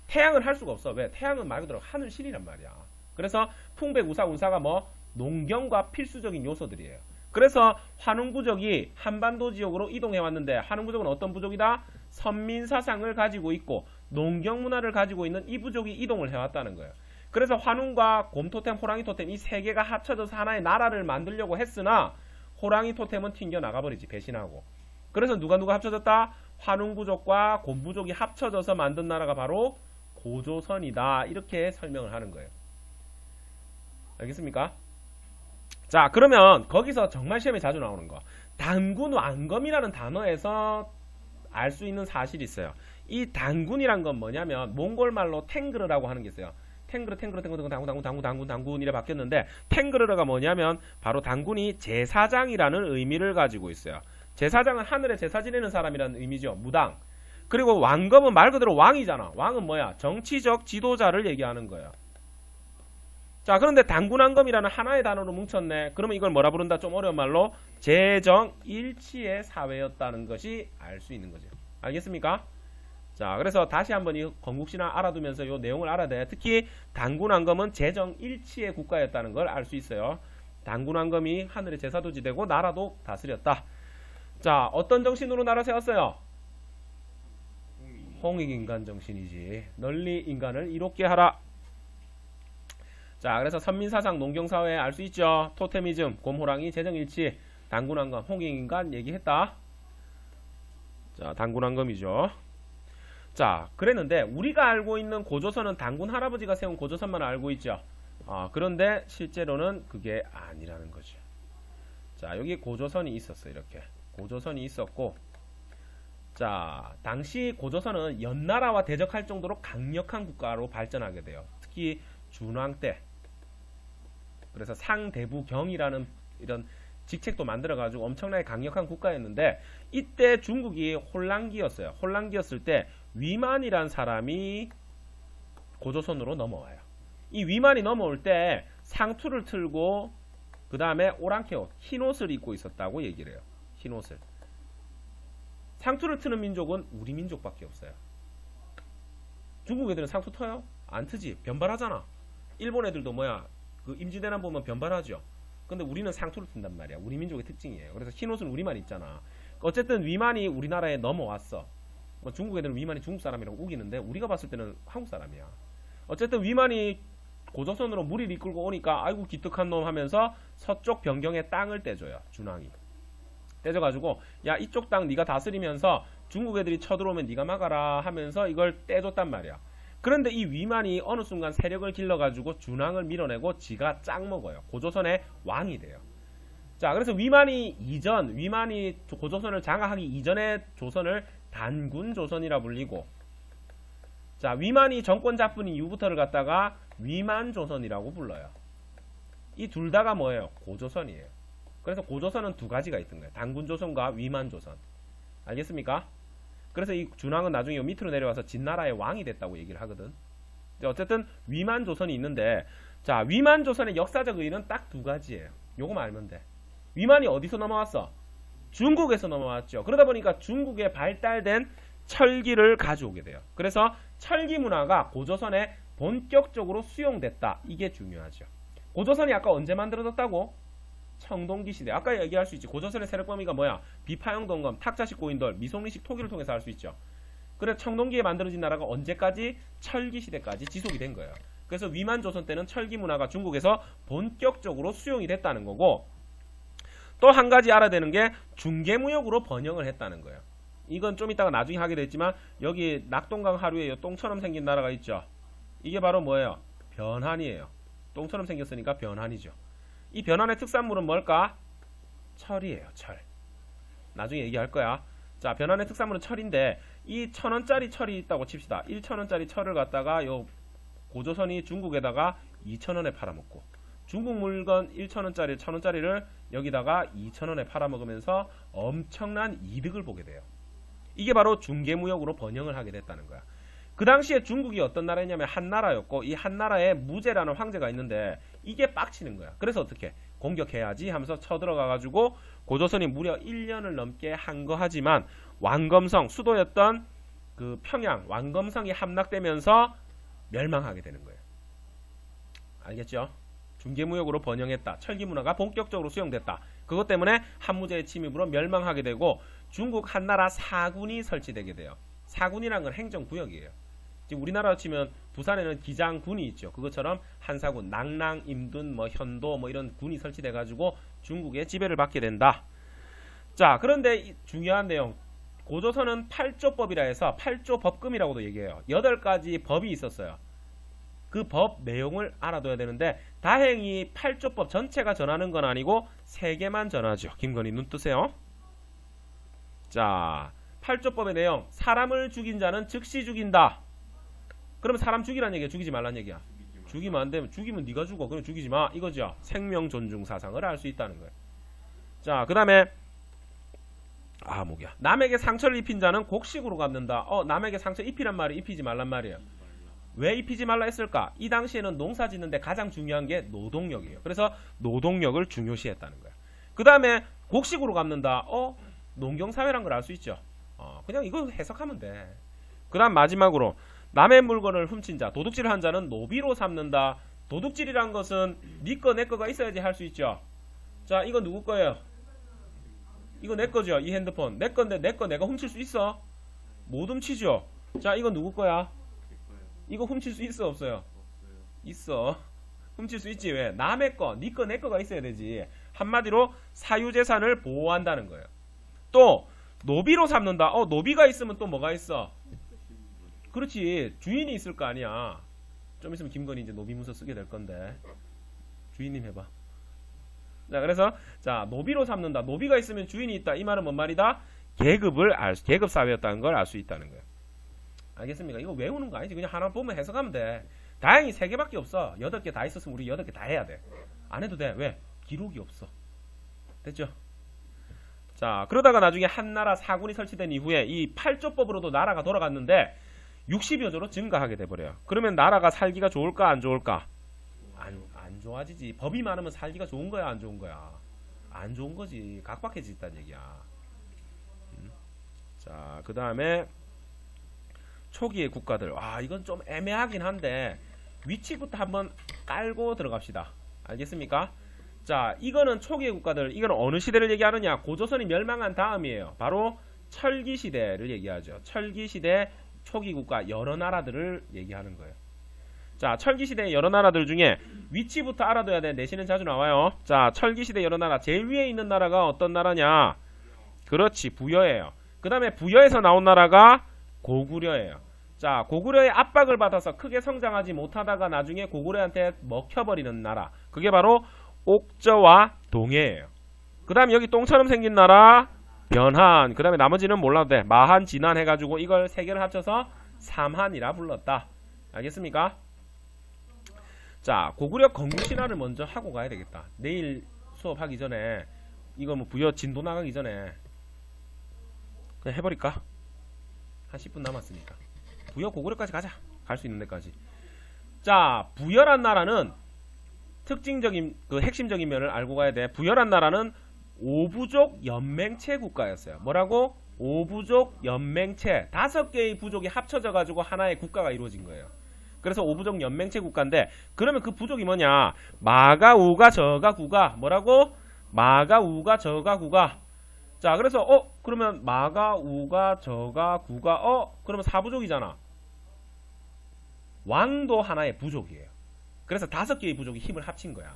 태양을 할 수가 없어. 왜? 태양은 말 그대로 하늘신이란 말이야. 그래서 풍백, 우사, 운사가 뭐? 농경과 필수적인 요소들이에요. 그래서 환웅부족이 한반도 지역으로 이동해 왔는데, 환웅부족은 어떤 부족이다? 선민사상을 가지고 있고 농경문화를 가지고 있는 이 부족이 이동을 해왔다는 거예요. 그래서 환웅과 곰토템, 호랑이 토템 이 세 개가 합쳐져서 하나의 나라를 만들려고 했으나 호랑이 토템은 튕겨 나가버리지. 배신하고. 그래서 누가 합쳐졌다? 환웅부족과 곰부족이 합쳐져서 만든 나라가 바로 고조선이다. 이렇게 설명을 하는 거예요. 알겠습니까? 자, 그러면 거기서 정말 시험에 자주 나오는 거, 단군 왕검이라는 단어에서 알 수 있는 사실이 있어요. 이 단군이란 건 뭐냐면 몽골말로 탱그르라고 하는 게 있어요. 단군이라 바뀌었는데, 탱그르가 뭐냐면 바로 단군이 제사장이라는 의미를 가지고 있어요. 제사장은 하늘에 제사 지내는 사람이라는 의미죠. 무당. 그리고 왕검은 말 그대로 왕이잖아. 왕은 뭐야? 정치적 지도자를 얘기하는 거예요. 자, 그런데 단군왕검이라는 하나의 단어로 뭉쳤네. 그러면 이걸 뭐라 부른다? 좀 어려운 말로 재정일치의 사회였다는 것이 알 수 있는 거죠. 알겠습니까? 자, 그래서 다시 한번 이 건국신화 알아두면서 이 내용을 알아야 돼. 특히 단군왕검은 재정일치의 국가였다는 걸 알 수 있어요. 단군왕검이 하늘의 제사도 지대고 나라도 다스렸다. 자, 어떤 정신으로 나라 세웠어요? 홍익인간 정신이지. 널리 인간을 이롭게 하라. 자, 그래서 선민사상, 농경사회 알 수 있죠. 토테미즘, 곰호랑이, 재정일치. 단군한검, 홍익인간 얘기했다. 자, 단군한검이죠. 자, 그랬는데 우리가 알고 있는 고조선은 단군 할아버지가 세운 고조선만 알고 있죠. 그런데 실제로는 그게 아니라는 거죠. 자, 여기 고조선이 있었어요. 이렇게 고조선이 있었고, 자, 당시 고조선은 연나라와 대적할 정도로 강력한 국가로 발전하게 돼요. 특히 준왕 때. 그래서 상대부경이라는 이런 직책도 만들어가지고 엄청나게 강력한 국가였는데, 이때 중국이 혼란기였어요. 혼란기였을 때 위만이란 사람이 고조선으로 넘어와요. 이 위만이 넘어올 때 상투를 틀고 그 다음에 오랑캐 옷, 흰옷을 입고 있었다고 얘기를 해요. 흰옷을. 상투를 트는 민족은 우리 민족밖에 없어요. 중국 애들은 상투 터요? 안 트지. 변발하잖아. 일본 애들도 뭐야, 그 임진왜란 보면 변발하죠. 근데 우리는 상투를 튼단 말이야. 우리 민족의 특징이에요. 그래서 흰옷은 우리만 입잖아. 어쨌든 위만이 우리나라에 넘어왔어. 뭐 중국 애들은 위만이 중국 사람이라고 우기는데 우리가 봤을 때는 한국 사람이야. 어쨌든 위만이 고조선으로 무리를 이끌고 오니까 아이고 기특한 놈 하면서 서쪽 변경의 땅을 떼줘요. 준왕이 떼줘가지고, 야, 이쪽 땅 네가 다스리면서 중국 애들이 쳐들어오면 네가 막아라 하면서 이걸 떼줬단 말이야. 그런데 이 위만이 어느 순간 세력을 길러가지고 준왕을 밀어내고 지가 짱 먹어요. 고조선의 왕이 돼요. 자, 그래서 위만이 고조선을 장악하기 이전의 조선을 단군조선이라 불리고, 자, 위만이 정권 잡은 이후부터를 갖다가 위만조선이라고 불러요. 이 둘 다가 뭐예요? 고조선이에요. 그래서 고조선은 두 가지가 있던 거예요. 단군조선과 위만조선. 알겠습니까? 그래서 이 준왕은 나중에 밑으로 내려와서 진나라의 왕이 됐다고 얘기를 하거든. 어쨌든 위만조선이 있는데, 자, 위만조선의 역사적 의의는 딱 두 가지예요. 요거만 알면 돼. 위만이 어디서 넘어왔어? 중국에서 넘어왔죠. 그러다 보니까 중국에 발달된 철기를 가져오게 돼요. 그래서 철기 문화가 고조선에 본격적으로 수용됐다. 이게 중요하죠. 고조선이 아까 언제 만들어졌다고? 청동기 시대. 아까 얘기할 수 있지. 고조선의 세력 범위가 뭐야? 비파형 동검, 탁자식 고인돌, 미송리식 토기를 통해서 알 수 있죠. 그래, 청동기에 만들어진 나라가 언제까지? 철기 시대까지 지속이 된 거예요. 그래서 위만조선 때는 철기 문화가 중국에서 본격적으로 수용이 됐다는 거고, 또 한 가지 알아야 되는 게 중개무역으로 번영을 했다는 거예요. 이건 좀 이따가 나중에 하게 됐지만, 여기 낙동강 하류에 똥처럼 생긴 나라가 있죠. 이게 바로 뭐예요? 변한이에요. 똥처럼 생겼으니까 변한이죠. 이 변한의 특산물은 뭘까? 철이에요. 철. 나중에 얘기할 거야. 자, 변한의 특산물은 철인데, 이 1,000원짜리 철이 있다고 칩시다. 1,000원짜리 철을 갖다가 요 고조선이 중국에다가 2,000원에 팔아먹고, 중국 물건 1,000원짜리 1,000원짜리를 여기다가 2,000원에 팔아먹으면서 엄청난 이득을 보게 돼요. 이게 바로 중개무역으로 번영을 하게 됐다는 거야. 그 당시에 중국이 어떤 나라였냐면 한나라였고, 이 한나라에 무제라는 황제가 있는데 이게 빡치는 거야. 그래서 어떻게 공격해야지 하면서 쳐들어가가지고 고조선이 무려 1년을 넘게 항거하지만 왕검성, 수도였던 그 평양 왕검성이 함락되면서 멸망하게 되는 거예요. 알겠죠? 중개무역으로 번영했다. 철기문화가 본격적으로 수용됐다. 그것 때문에 한무제의 침입으로 멸망하게 되고 중국 한나라 사군이 설치되게 돼요. 사군이란 건 행정구역이에요. 지금 우리나라로 치면 부산에는 기장군이 있죠. 그것처럼 한사군, 낭랑, 임둔, 현도 이런 군이 설치돼가지고 중국의 지배를 받게 된다. 자, 그런데 중요한 내용, 고조선은 8조법이라 해서 8조 법금이라고도 얘기해요. 8가지 법이 있었어요. 그 법 내용을 알아둬야 되는데, 다행히 8조법 전체가 전하는 건 아니고 3개만 전하죠. 김건희 눈 뜨세요. 자, 8조법의 내용, 사람을 죽인 자는 즉시 죽인다. 그러면 사람 죽이란 얘기야, 죽이지 말란 얘기야? 죽이면 안 되면, 죽이면 네가 죽어. 그럼 죽이지 마. 이거죠. 생명 존중 사상을 알 수 있다는 거예요. 자, 그 다음에 남에게 상처를 입힌 자는 곡식으로 갚는다. 남에게 상처 입히란 말이 입히지 말란 말이에요. 왜 입히지 말라 했을까? 이 당시에는 농사 짓는데 가장 중요한 게 노동력이에요. 그래서 노동력을 중요시했다는 거예요. 그 다음에 곡식으로 갚는다. 농경사회란 걸 알 수 있죠. 그냥 이거 해석하면 돼. 그 다음 마지막으로 남의 물건을 훔친 자, 도둑질을 한 자는 노비로 삼는다. 도둑질이란 것은 네 거 내 거가 있어야지 할 수 있죠. 자, 이거 누구 거예요? 이거 내 거죠. 이 핸드폰 내 건데 내 거 내가 훔칠 수 있어? 못 훔치죠. 자, 이거 누구 거야? 이거 훔칠 수 있어 없어요? 있어. 훔칠 수 있지. 왜? 남의 거, 네 거, 내 거가 있어야 되지. 한마디로 사유재산을 보호한다는 거예요. 또 노비로 삼는다. 노비가 있으면 또 뭐가 있어? 그렇지. 주인이 있을 거 아니야. 좀 있으면 김건희 이제 노비문서 쓰게 될 건데. 주인님 해봐. 자, 그래서 자, 노비로 삼는다. 노비가 있으면 주인이 있다. 이 말은 뭔 말이다? 계급 사회였다는 걸 알 수 있다는 거예요. 알겠습니까? 이거 외우는 거 아니지. 그냥 하나 보면 해석하면 돼. 다행히 3개밖에 없어. 8개 다 있었으면 우리 8개 다 해야 돼. 안 해도 돼. 왜? 기록이 없어. 됐죠? 자, 그러다가 나중에 한나라 사군이 설치된 이후에 이 8조법으로도 나라가 돌아갔는데 60여 조로 증가하게 돼버려요. 그러면 나라가 살기가 좋을까 안 좋을까? 안 좋아지지. 법이 많으면 살기가 좋은 거야 안 좋은 거야? 안 좋은 거지. 각박해진다는 얘기야. 자, 그 다음에 초기의 국가들. 와, 이건 좀 애매하긴 한데 위치부터 한번 깔고 들어갑시다. 알겠습니까? 자, 이거는 초기의 국가들. 이거는 어느 시대를 얘기하느냐? 고조선이 멸망한 다음이에요. 바로 철기시대를 얘기하죠. 철기시대 초기 국가 여러 나라들을 얘기하는 거예요. 자, 철기시대 여러 나라들 중에 위치부터 알아둬야 돼. 내신은 자주 나와요. 자, 철기시대 여러 나라. 제일 위에 있는 나라가 어떤 나라냐? 그렇지, 부여예요. 그 다음에 부여에서 나온 나라가 고구려예요. 자, 고구려의 압박을 받아서 크게 성장하지 못하다가 나중에 고구려한테 먹혀버리는 나라. 그게 바로 옥저와 동해예요. 그 다음에 여기 똥처럼 생긴 나라 변한. 그 다음에 나머지는 몰라도 돼. 마한, 진한 해가지고 이걸 3개를 합쳐서 삼한이라 불렀다. 알겠습니까? 자, 고구려 건국신화를 먼저 하고 가야 되겠다. 내일 수업하기 전에 이거 뭐 부여 진도 나가기 전에 그냥 해버릴까? 한 10분 남았으니까 부여 고구려까지 가자. 갈 수 있는 데까지. 자, 부여란 나라는 특징적인 그 핵심적인 면을 알고 가야 돼. 부여란 나라는 오부족 연맹체 국가였어요. 뭐라고? 오부족 연맹체. 5개의 부족이 합쳐져 가지고 하나의 국가가 이루어진 거예요. 그래서 오부족 연맹체 국가인데, 그러면 그 부족이 뭐냐? 마가, 우가, 저가, 구가. 뭐라고? 마가, 우가, 저가, 구가. 자, 그래서 그러면 마가, 우가, 저가, 구가. 그러면 4부족이잖아. 왕도 하나의 부족이에요. 그래서 5개의 부족이 힘을 합친 거야.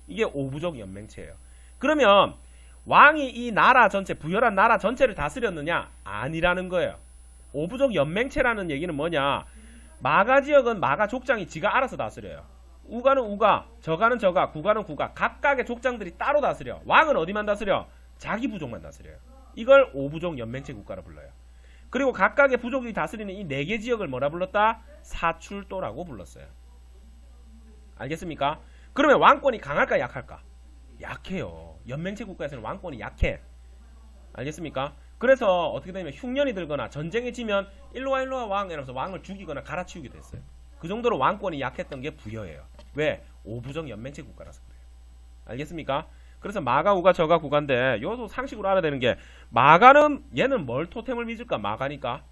이게 오부족 연맹체예요. 그러면 왕이 이 나라 전체, 부여란 나라 전체를 다스렸느냐? 아니라는 거예요. 오부족 연맹체라는 얘기는 뭐냐? 마가 지역은 마가 족장이 지가 알아서 다스려요. 우가는 우가, 저가는 저가, 구가는 구가. 각각의 족장들이 따로 다스려. 왕은 어디만 다스려? 자기 부족만 다스려요. 이걸 오부족 연맹체 국가라 불러요. 그리고 각각의 부족이 다스리는 이 4개 지역을 뭐라 불렀다? 사출도라고 불렀어요. 알겠습니까? 그러면 왕권이 강할까 약할까? 약해요. 연맹체 국가에서는 왕권이 약해. 알겠습니까? 그래서 어떻게 되냐면 흉년이 들거나 전쟁에 지면 일로와 왕 이러면서 왕을 죽이거나 갈아치우기도 했어요. 그 정도로 왕권이 약했던 게 부여예요. 왜? 오부족 연맹체 국가라서 그래요. 알겠습니까? 그래서 마가, 우가, 저가, 구가인데 요소 상식으로 알아야 되는 게, 마가는 얘는 뭘 토템을 믿을까? 마가니까.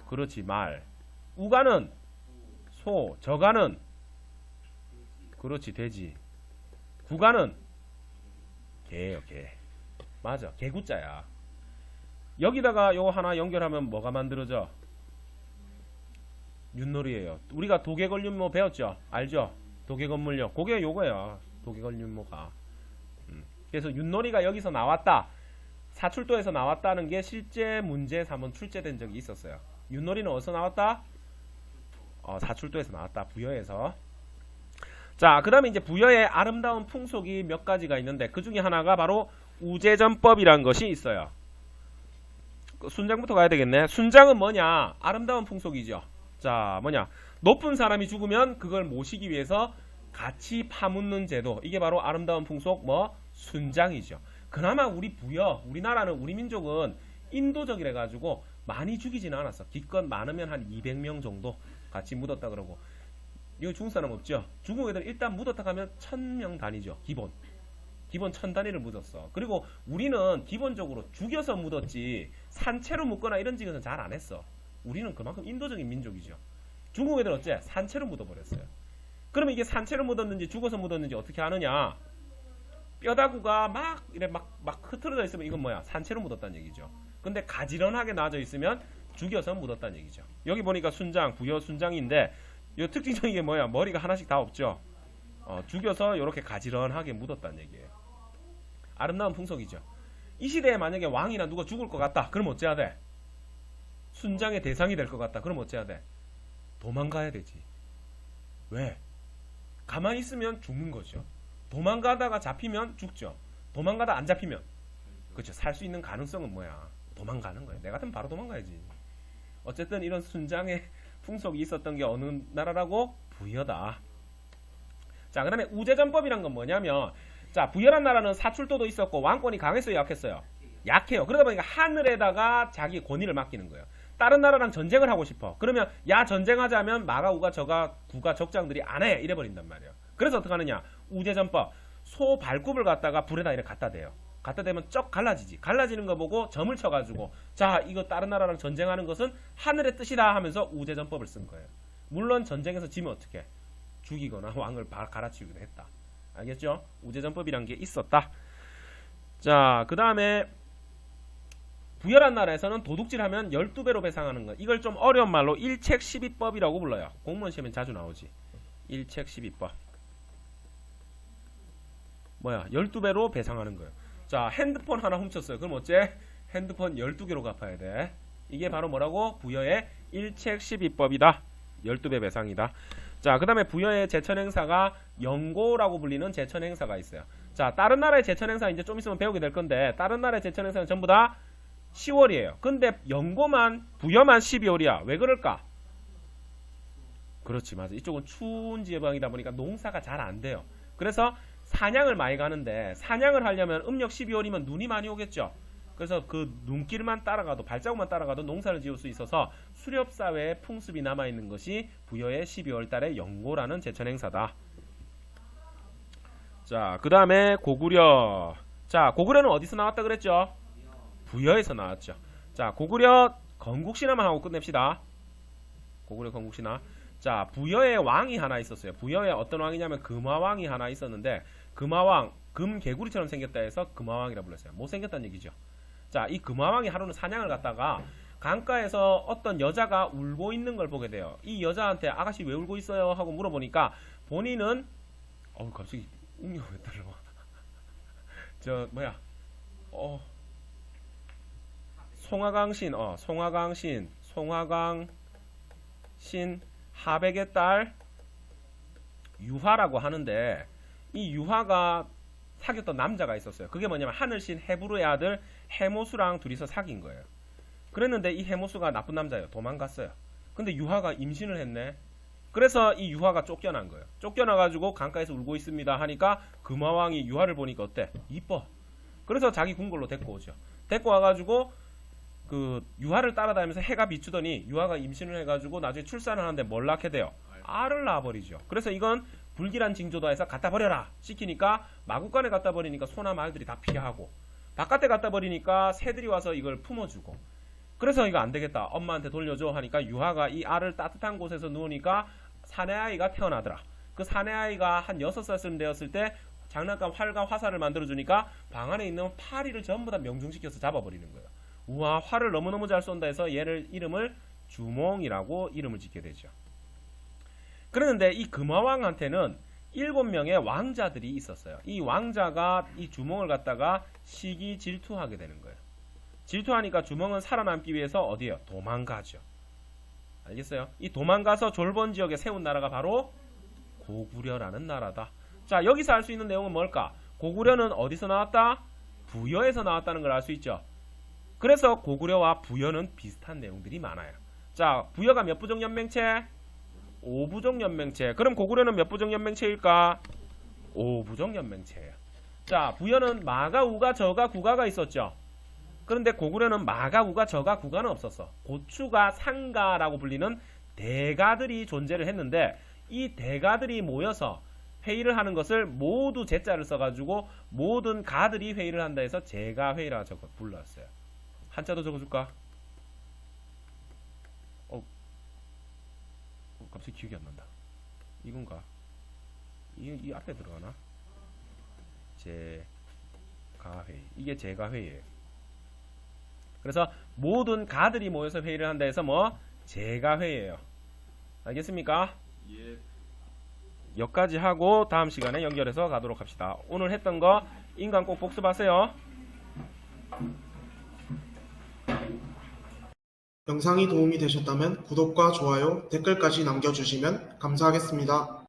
그렇지, 말. 우가는 소, 저가는 그렇지, 돼지. 구가는 개예요, 개. 맞아, 개구자야. 여기다가 요거 하나 연결하면 뭐가 만들어져? 윷놀이에요. 우리가 도개걸윤모 배웠죠? 알죠? 도개건물요. 그게 요거예요. 도개걸윤모가. 그래서 윷놀이가 여기서 나왔다. 사출도에서 나왔다는 게 실제 문제에서 한번 출제된 적이 있었어요. 윷놀이는 어디서 나왔다? 사출도에서 나왔다. 부여에서. 자, 그 다음에 이제 부여의 아름다운 풍속이 몇 가지가 있는데, 그 중에 하나가 바로 우제전법이라는 것이 있어요. 순장부터 가야 되겠네. 순장은 뭐냐? 아름다운 풍속이죠. 자, 뭐냐? 높은 사람이 죽으면 그걸 모시기 위해서 같이 파묻는 제도. 이게 바로 아름다운 풍속 순장이죠. 그나마 우리 부여, 우리나라는, 우리 민족은 인도적이라 가지고 많이 죽이지는 않았어. 기껏 많으면 한 200명 정도 같이 묻었다 그러고. 여기 중국 사람 없죠? 중국 애들 일단 묻었다 가면 1000명 단위죠. 기본 1000단위를 묻었어. 그리고 우리는 기본적으로 죽여서 묻었지 산채로 묻거나 이런 짓은 잘 안 했어. 우리는 그만큼 인도적인 민족이죠. 중국 애들 어째? 산채로 묻어버렸어요. 그러면 이게 산채로 묻었는지 죽어서 묻었는지 어떻게 아느냐? 뼈다구가 막 흐트러져 있으면 이건 뭐야? 산채로 묻었다는 얘기죠. 근데 가지런하게 나져 있으면 죽여서 묻었다는 얘기죠. 여기 보니까 순장, 부여 순장인데 이 특징적인 게 뭐야? 머리가 하나씩 다 없죠. 죽여서 이렇게 가지런하게 묻었다는 얘기예요. 아름다운 풍속이죠. 이 시대에 만약에 왕이나 누가 죽을 것 같다. 그럼 어째야 돼? 순장의 대상이 될 것 같다. 그럼 어째야 돼? 도망가야 되지. 왜? 가만히 있으면 죽는 거죠. 도망가다가 잡히면 죽죠. 도망가다 안 잡히면 그렇죠. 살 수 있는 가능성은 뭐야? 도망가는 거예요. 내가 같으면 바로 도망가야지. 어쨌든 이런 순장의 풍속이 있었던 게 어느 나라라고? 부여다. 자, 그 다음에 우제전법이란 건 뭐냐면, 자, 부여란 나라는 사출도도 있었고 왕권이 강했어요, 약했어요? 약해요. 그러다 보니까 하늘에다가 자기 권위를 맡기는 거예요. 다른 나라랑 전쟁을 하고 싶어. 그러면 야 전쟁하자면 마가 우가 저가 구가 적장들이 안 해. 이래버린단 말이에요. 그래서 어떻게 하느냐? 우제전법. 소 발굽을 갖다가 불에다 이렇게 갖다 대요. 갖다 대면 쩍 갈라지지. 갈라지는 거 보고 점을 쳐가지고 자 이거 다른 나라랑 전쟁하는 것은 하늘의 뜻이다 하면서 우제전법을 쓴 거예요. 물론 전쟁에서 지면 어떻게? 죽이거나 왕을 갈아치우기도 했다. 알겠죠? 우제전법이란 게 있었다. 자, 그 다음에 부여란 나라에서는 도둑질하면 12배로 배상하는 것. 이걸 좀 어려운 말로 일책 12법이라고 불러요. 공무원 시험에 자주 나오지. 일책 12법. 뭐야? 12배로 배상하는 거예요. 자, 핸드폰 하나 훔쳤어요. 그럼 어째? 핸드폰 12개로 갚아야 돼. 이게 바로 뭐라고? 부여의 일책 12법이다. 12배 배상이다. 자, 그 다음에 부여의 제천행사가 영고라고 불리는 제천행사가 있어요. 자, 다른 나라의 제천행사 이제 좀 있으면 배우게 될 건데 다른 나라의 제천행사는 전부 다 10월이에요. 근데 영고만 부여만 12월이야. 왜 그럴까? 그렇지, 맞아. 이쪽은 추운 지방이다 보니까 농사가 잘 안 돼요. 그래서 사냥을 많이 가는데 사냥을 하려면 음력 12월이면 눈이 많이 오겠죠. 그래서 그 눈길만 따라가도 발자국만 따라가도 농사를 지을 수 있어서 수렵사회의 풍습이 남아있는 것이 부여의 12월 달의 영고라는 제천행사다. 자, 그 다음에 고구려. 자, 고구려는 어디서 나왔다 그랬죠? 부여에서 나왔죠. 자, 고구려 건국신화만 하고 끝냅시다. 고구려 건국신화. 자, 부여의 왕이 하나 있었어요. 부여의 어떤 왕이냐면 금화왕이 하나 있었는데 금화왕, 금개구리처럼 생겼다 해서 금화왕이라 불렀어요. 못생겼다는 얘기죠. 자, 이 금화왕이 하루는 사냥을 갔다가 강가에서 어떤 여자가 울고 있는 걸 보게 돼요. 이 여자한테 아가씨 왜 울고 있어요? 하고 물어보니까 본인은 갑자기 운명이 왜 따라와? 저 뭐야? 송화강신 하백의 딸 유화라고 하는데 이 유화가 사귀었던 남자가 있었어요. 그게 뭐냐면 하늘신 헤브루의 아들 헤모수랑 둘이서 사귄 거예요. 그랬는데 이 헤모수가 나쁜 남자예요. 도망갔어요. 근데 유화가 임신을 했네. 그래서 이 유화가 쫓겨난 거예요. 쫓겨나가지고 강가에서 울고 있습니다 하니까 금화왕이 유화를 보니까 어때? 이뻐. 그래서 자기 궁궐로 데리고 오죠. 데리고 와가지고 그 유화를 따라다니면서 해가 비추더니 유화가 임신을 해가지고 나중에 출산을 하는데 뭘 낳게 돼요? 알을 낳아버리죠. 그래서 이건 불길한 징조다 해서 갖다 버려라 시키니까 마구간에 갖다 버리니까 소나 말들이 다 피하고 바깥에 갖다 버리니까 새들이 와서 이걸 품어주고 그래서 이거 안 되겠다 엄마한테 돌려줘 하니까 유화가 이 알을 따뜻한 곳에서 누우니까 사내아이가 태어나더라. 그 사내아이가 한 6살쯤 되었을 때 장난감 활과 화살을 만들어주니까 방 안에 있는 파리를 전부 다 명중시켜서 잡아버리는 거예요. 우와, 활을 너무너무 잘 쏜다 해서 얘를 이름을 주몽이라고 이름을 짓게 되죠. 그런데 이 금화왕한테는 7명의 왕자들이 있었어요. 이 왕자가 이 주몽을 갖다가 시기 질투하게 되는 거예요. 질투하니까 주몽은 살아남기 위해서 어디에요? 도망가죠. 알겠어요? 이 도망가서 졸본 지역에 세운 나라가 바로 고구려라는 나라다. 자, 여기서 알 수 있는 내용은 뭘까? 고구려는 어디서 나왔다? 부여에서 나왔다는 걸 알 수 있죠. 그래서 고구려와 부여는 비슷한 내용들이 많아요. 자, 부여가 몇 부족 연맹체? 5부족 연맹체. 그럼 고구려는 몇 부족 연맹체일까? 5부족 연맹체예요. 자, 부여는 마가, 우가, 저가, 구가가 있었죠. 그런데 고구려는 마가, 우가, 저가, 구가는 없었어. 고추가, 상가라고 불리는 대가들이 존재를 했는데 이 대가들이 모여서 회의를 하는 것을 모두 제자를 써가지고 모든 가들이 회의를 한다 해서 제가회의라 불렀어요. 한자도 적어줄까? 갑자기 기억이 안 난다. 이건가? 이 앞에 들어가나? 제가회의. 이게 제가회의예요. 그래서 모든 가들이 모여서 회의를 한다 해서 뭐? 제가회의예요. 알겠습니까? 예. 여기까지 하고 다음 시간에 연결해서 가도록 합시다. 오늘 했던 거 인간 꼭 복습하세요. 영상이 도움이 되셨다면 구독과 좋아요, 댓글까지 남겨주시면 감사하겠습니다.